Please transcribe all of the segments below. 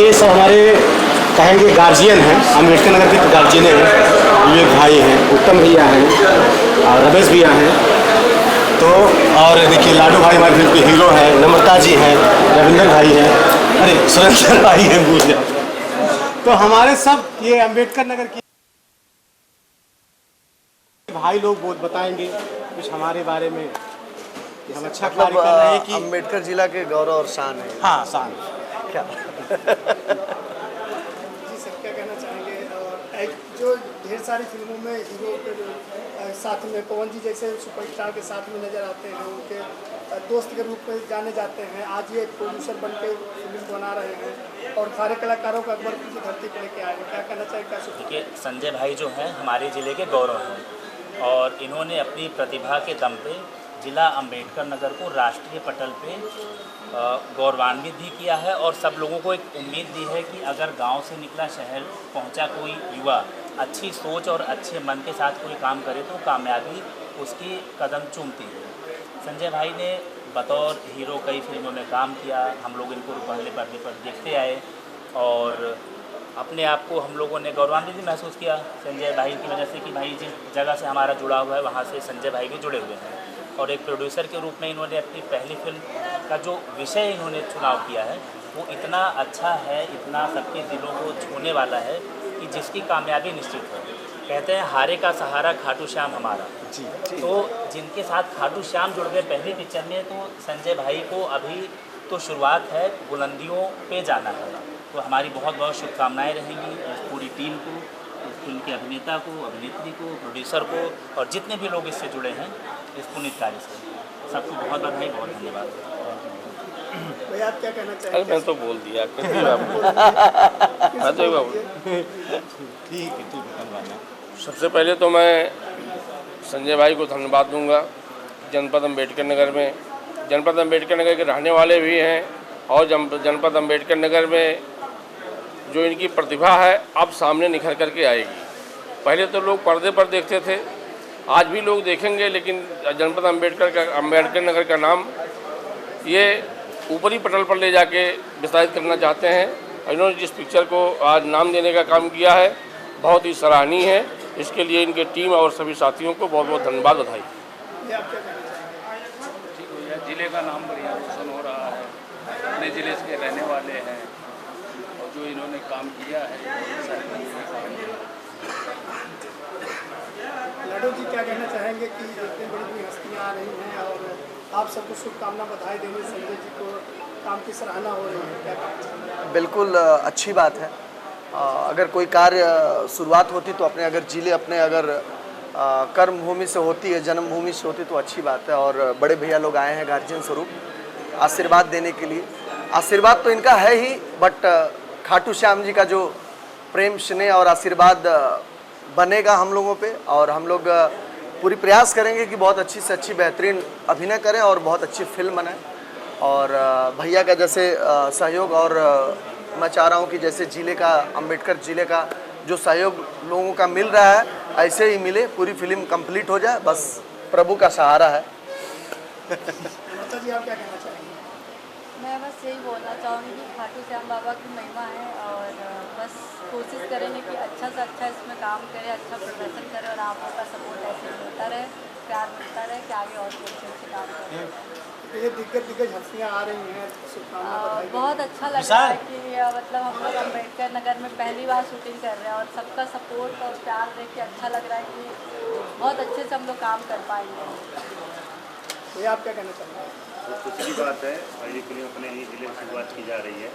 ये सब हमारे कहेंगे गार्जियन हैं, अम्बेडकर नगर के गार्जियन हैं, विवेक भाई हैं, उत्तम भैया हैं और रमेश भैया हैं। तो और देखिए लाडू भाई हमारे फिल्म के हीरो हैं, नम्रता जी हैं, रविंदर भाई हैं, अरे सुरेंद्र भाई हैं, भूल गया। तो हमारे सब ये अम्बेडकर नगर की भाई लोग बहुत बताएंगे कुछ हमारे बारे में कि हम अच्छा कार्य कर रहे हैं कि अम्बेडकर जिला के गौरव और शान है। हाँ शान क्या जी सर, क्या कहना चाहेंगे? जो ढेर सारी फिल्मों में हीरो के साथ में पवन जी जैसे सुपरस्टार के साथ में नजर आते हैं, उनके दोस्त के रूप में जाने जाते हैं, आज ये प्रोड्यूसर बन के फिल्म बना रहे हैं और सारे कलाकारों का अकबर की धरती पर लेके आए हैं, क्या कहना चाहिए? क्या देखिए, संजय भाई जो हैं हमारे ज़िले के गौरव हैं और इन्होंने अपनी प्रतिभा के दम पे ज़िला अम्बेडकर नगर को राष्ट्रीय पटल पे गौरवान्वित भी किया है और सब लोगों को एक उम्मीद दी है कि अगर गांव से निकला शहर पहुंचा कोई युवा अच्छी सोच और अच्छे मन के साथ कोई काम करे तो कामयाबी उसकी कदम चूमती है। संजय भाई ने बतौर हीरो कई फिल्मों में काम किया, हम लोग इनको पहले पर्दे पर देखते आए और अपने आप को हम लोगों ने गौरवान्वित भी महसूस किया संजय भाई की वजह से कि भाई जिस जगह से हमारा जुड़ा हुआ है वहाँ से संजय भाई भी जुड़े हुए हैं और एक प्रोड्यूसर के रूप में इन्होंने अपनी पहली फिल्म का जो विषय इन्होंने चुनाव किया है वो इतना अच्छा है, इतना सबके दिलों को छूने वाला है कि जिसकी कामयाबी निश्चित है। कहते हैं हारे का सहारा खाटू श्याम हमारा। जी। तो जिनके साथ खाटू श्याम जुड़ गए पहली पिक्चर में, तो संजय भाई को अभी तो शुरुआत है, बुलंदियों पे जाना है। तो हमारी बहुत बहुत शुभकामनाएं रहेंगी इस पूरी टीम को, इस फिल्म के अभिनेता को, अभिनेत्री को, प्रोड्यूसर को और जितने भी लोग इससे जुड़े हैं इस पुनीत कार्य से। सबको बहुत बधाई, बहुत धन्यवाद। भैया आप क्या कहना चाहेंगे? मैं तो बोल दिया ठीक है धन्यवाद। सबसे पहले तो मैं संजय भाई को धन्यवाद दूंगा। जनपद अम्बेडकर नगर में, जनपद अम्बेडकर नगर के रहने वाले भी हैं और जनपद अम्बेडकर नगर में जो इनकी प्रतिभा है अब सामने निखर करके आएगी। पहले तो लोग पर्दे पर देखते थे, आज भी लोग देखेंगे, लेकिन जनपद अम्बेडकर नगर का नाम ये ऊपरी पटल पर ले जाके विस्तारित करना चाहते हैं। इन्होंने जिस पिक्चर को आज नाम देने का काम किया है बहुत ही सराहनीय है। इसके लिए इनके टीम और सभी साथियों को बहुत बहुत धन्यवाद, बधाई। ठीक हो गया, जिले का नाम बढ़िया रोशन हो रहा है, अपने ज़िले के रहने वाले हैं और जो इन्होंने काम किया है लाडू जी क्या कहना चाहेंगे कि इतनी बड़ी बड़ी हस्तियाँ आ रही हैं और आप सबको शुभकामना बधाई देंगे, संजय जी को काम की सराहना हो रही है, क्या कहना चाहेंगे? बिल्कुल अच्छी बात है। अगर कोई कार्य शुरुआत होती तो अपने अगर जिले अपने अगर कर्म भूमि से होती है, जन्मभूमि से होती तो अच्छी बात है। और बड़े भैया लोग आए हैं गार्जियन स्वरूप आशीर्वाद देने के लिए। आशीर्वाद तो इनका है ही, बट खाटू श्याम जी का जो प्रेम स्नेह और आशीर्वाद बनेगा हम लोगों पे, और हम लोग पूरी प्रयास करेंगे कि बहुत अच्छी से अच्छी बेहतरीन अभिनय करें और बहुत अच्छी फिल्म बनाएं। और भैया का जैसे सहयोग, और मैं चाह रहा हूँ कि जैसे जिले का, अम्बेडकर जिले का जो सहयोग लोगों का मिल रहा है ऐसे ही मिले, पूरी फिल्म कंप्लीट हो जाए, बस प्रभु का सहारा है। नम्रता जी आप क्या कहना चाहेंगे? मैं बस यही बोलना चाहूँगी कि खाटू श्याम बाबा की महिमा है और बस कोशिश करेंगे कि अच्छा से अच्छा इसमें काम करें, अच्छा प्रदर्शन करें और आप लोगों का सपोर्ट ऐसे मिलता रहे, प्यार मिलता रहे कि आगे और अच्छे से काम करें। ये दिग्गज हस्तियाँ आ रही हैं, शुभकामना बधाई। बहुत अच्छा लग रहा है कि मतलब हम लोग अम्बेडकर नगर में पहली बार शूटिंग कर रहे हैं और सबका सपोर्ट और प्यार देख के अच्छा लग रहा है कि बहुत अच्छे से हम लोग काम कर पाएंगे। भैया आप क्या कहना चाहेंगे? बहुत खुशी की बात है, पहली फिल्म अपने ही जिले में शुरुआत की जा रही है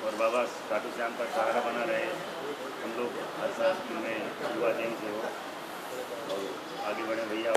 और बाबा खाटू श्याम का सहारा बना रहे। हम लोग हर साल फिल्में शुरुआत यहीं से हो और आगे बढ़े भैया